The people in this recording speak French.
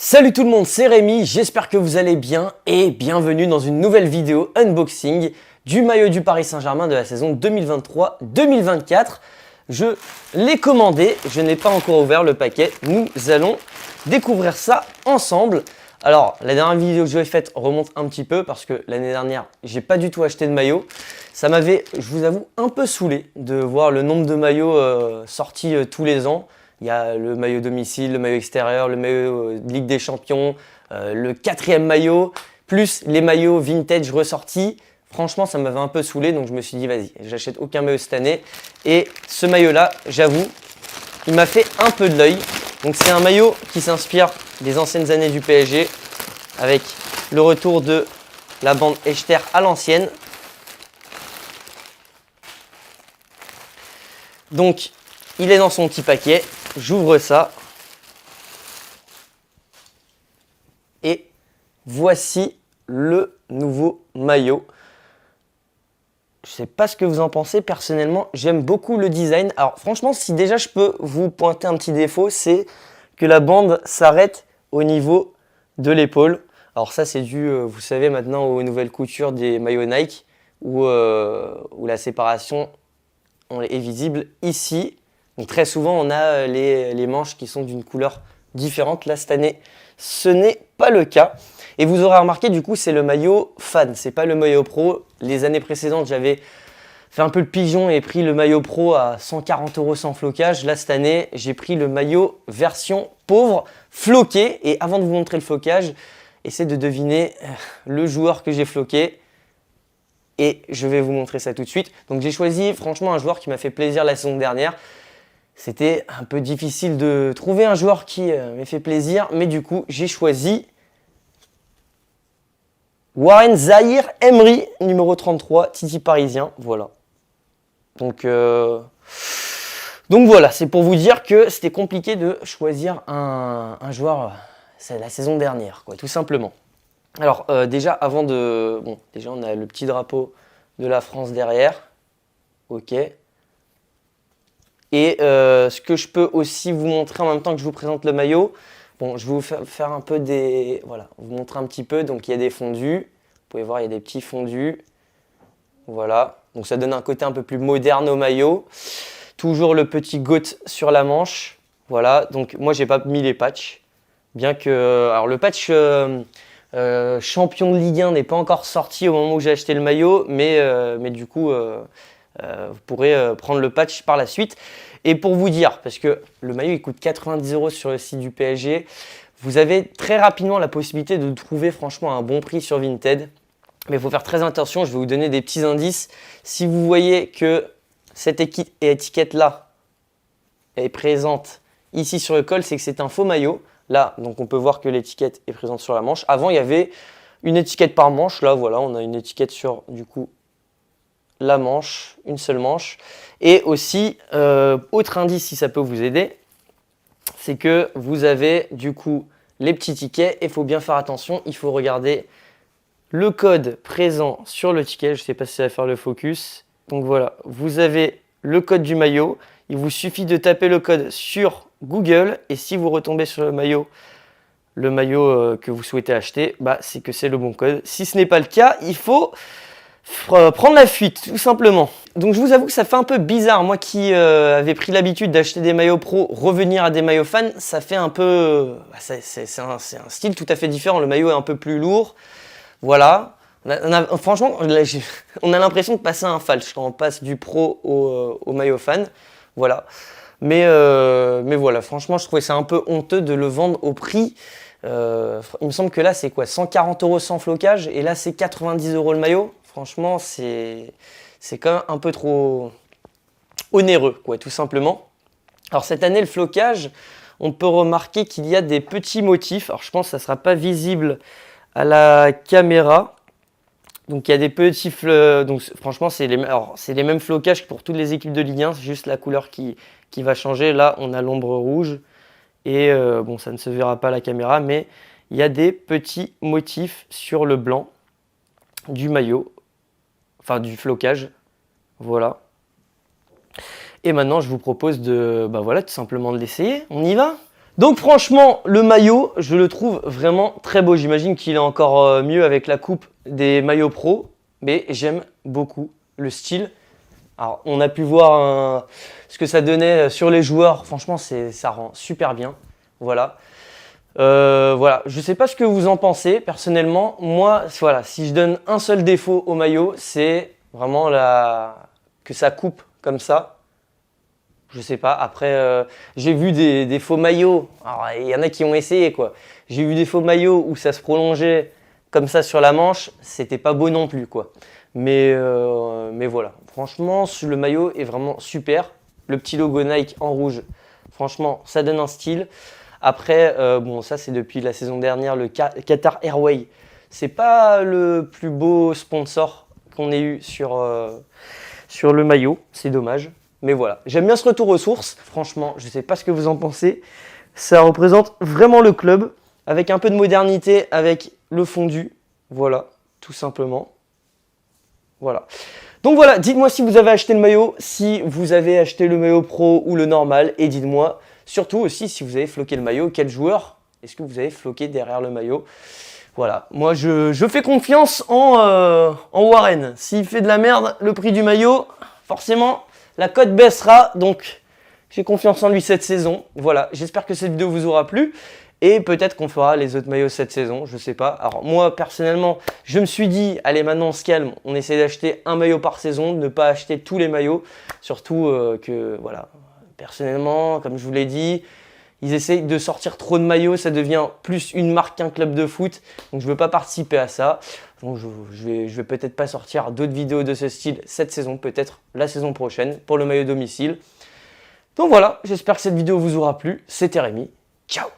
Salut tout le monde, c'est Rémi, j'espère que vous allez bien et bienvenue dans une nouvelle vidéo unboxing du maillot du Paris Saint-Germain de la saison 2023-2024. Je l'ai commandé, je n'ai pas encore ouvert le paquet, nous allons découvrir ça ensemble. Alors, la dernière vidéo que je vous ai faite remonte un petit peu parce que l'année dernière, j'ai pas du tout acheté de maillot. Ça m'avait, je vous avoue, un peu saoulé de voir le nombre de maillots sortis tous les ans. Il y a le maillot domicile, le maillot extérieur, le maillot de Ligue des Champions, le 4e maillot, plus les maillots vintage ressortis. Franchement, ça m'avait un peu saoulé, donc je me suis dit, vas-y, j'achète aucun maillot cette année. Et ce maillot-là, j'avoue, il m'a fait un peu de l'œil. Donc c'est un maillot qui s'inspire des anciennes années du PSG, avec le retour de la bande Echter à l'ancienne. Donc, il est dans son petit paquet. J'ouvre ça. Et voici le nouveau maillot. Je ne sais pas ce que vous en pensez. Personnellement, j'aime beaucoup le design. Alors franchement, si déjà je peux vous pointer un petit défaut, c'est que la bande s'arrête au niveau de l'épaule. Alors ça, c'est dû, vous savez, maintenant aux nouvelles coutures des maillots Nike, où la séparation est visible ici. Donc très souvent, on a les manches qui sont d'une couleur différente. Là, cette année, ce n'est pas le cas. Et vous aurez remarqué, du coup, c'est le maillot fan. C'est pas le maillot pro. Les années précédentes, j'avais fait un peu le pigeon et pris le maillot pro à 140 € sans flocage. Là, cette année, j'ai pris le maillot version pauvre, floqué. Et avant de vous montrer le flocage, essayez de deviner le joueur que j'ai floqué. Et je vais vous montrer ça tout de suite. Donc j'ai choisi franchement un joueur qui m'a fait plaisir la saison dernière. C'était un peu difficile de trouver un joueur qui m'ait fait plaisir. Mais du coup, j'ai choisi Warren Zaïre-Emery, numéro 33, Titi parisien. Voilà. Donc voilà, c'est pour vous dire que c'était compliqué de choisir un joueur la saison dernière, quoi, tout simplement. Alors déjà, avant de... Bon, déjà on a le petit drapeau de la France derrière. Ok. Et ce que je peux aussi vous montrer en même temps que je vous présente le maillot, bon, je vais vous faire un peu des... Voilà, vous montrer un petit peu. Donc il y a des fondus. Vous pouvez voir, il y a des petits fondus. Voilà. Donc ça donne un côté un peu plus moderne au maillot. Toujours le petit GOAT sur la manche. Voilà. Donc moi, j'ai pas mis les patchs. Bien que... Alors le patch... champion de Ligue 1 n'est pas encore sorti au moment où j'ai acheté le maillot, mais du coup, vous pourrez prendre le patch par la suite. Et pour vous dire, parce que le maillot il coûte 90 € sur le site du PSG, vous avez très rapidement la possibilité de trouver franchement un bon prix sur Vinted. Mais il faut faire très attention, je vais vous donner des petits indices. Si vous voyez que cette étiquette-là est présente ici sur le col, c'est que c'est un faux maillot. Là, donc on peut voir que l'étiquette est présente sur la manche. Avant, il y avait une étiquette par manche. Là, voilà, on a une étiquette sur, du coup, la manche, une seule manche. Et aussi, autre indice, si ça peut vous aider, c'est que vous avez, du coup, les petits tickets. Et il faut bien faire attention, il faut regarder le code présent sur le ticket. Je ne sais pas si ça va faire le focus. Donc voilà, vous avez le code du maillot. Il vous suffit de taper le code sur Google et si vous retombez sur le maillot que vous souhaitez acheter, bah, c'est que c'est le bon code. Si ce n'est pas le cas, il faut prendre la fuite, tout simplement. Donc je vous avoue que ça fait un peu bizarre. Moi qui avais pris l'habitude d'acheter des maillots pro, revenir à des maillots fans, ça fait un peu... C'est un style tout à fait différent. Le maillot est un peu plus lourd. Voilà. Franchement, on a l'impression de passer un falche quand on passe du pro au maillot fan. Voilà. Mais voilà, franchement, je trouvais ça un peu honteux de le vendre au prix. Il me semble que là, c'est quoi, 140 € sans flocage et là, c'est 90 € le maillot. Franchement, c'est quand même un peu trop onéreux, quoi, tout simplement. Alors, cette année, le flocage, on peut remarquer qu'il y a des petits motifs. Alors, je pense que ça ne sera pas visible à la caméra. Donc il y a des petits donc franchement c'est les mêmes flocages que pour toutes les équipes de Ligue 1, c'est juste la couleur qui va changer. Là on a l'ombre rouge et bon ça ne se verra pas à la caméra, mais il y a des petits motifs sur le blanc du maillot, enfin du flocage, voilà. Et maintenant je vous propose de, bah voilà, tout simplement de l'essayer. On y va? Donc franchement, le maillot, je le trouve vraiment très beau. J'imagine qu'il est encore mieux avec la coupe des maillots pro, mais j'aime beaucoup le style. Alors, on a pu voir ce que ça donnait sur les joueurs. Franchement, ça rend super bien. Voilà. Voilà. Je ne sais pas ce que vous en pensez. Personnellement, moi, voilà, si je donne un seul défaut au maillot, c'est vraiment que ça coupe comme ça. Je sais pas. Après, j'ai vu des faux maillots. Alors, il y en a qui ont essayé, quoi. J'ai vu des faux maillots où ça se prolongeait comme ça sur la manche. C'était pas beau non plus, quoi. Mais voilà. Franchement, le maillot est vraiment super. Le petit logo Nike en rouge, franchement, ça donne un style. Après, bon, ça c'est depuis la saison dernière, le Qatar Airways. C'est pas le plus beau sponsor qu'on ait eu sur le maillot. C'est dommage. Mais voilà, j'aime bien ce retour aux sources. Franchement, je ne sais pas ce que vous en pensez. Ça représente vraiment le club, avec un peu de modernité, avec le fondu. Voilà, tout simplement. Voilà. Donc voilà, dites-moi si vous avez acheté le maillot, si vous avez acheté le maillot pro ou le normal. Et dites-moi surtout aussi si vous avez floqué le maillot, quel joueur est-ce que vous avez floqué derrière le maillot. Voilà, moi je fais confiance en Warren. S'il fait de la merde, le prix du maillot, forcément, la cote baissera. Donc j'ai confiance en lui cette saison. Voilà, j'espère que cette vidéo vous aura plu. Et peut-être qu'on fera les autres maillots cette saison, je sais pas. Alors moi, personnellement, je me suis dit, allez maintenant on se calme, on essaie d'acheter un maillot par saison, de ne pas acheter tous les maillots. Surtout que, voilà, personnellement, comme je vous l'ai dit, ils essayent de sortir trop de maillots, ça devient plus une marque qu'un club de foot. Donc je ne veux pas participer à ça. Donc je vais peut-être pas sortir d'autres vidéos de ce style cette saison, peut-être la saison prochaine pour le maillot domicile. Donc voilà, j'espère que cette vidéo vous aura plu. C'était Rémi. Ciao!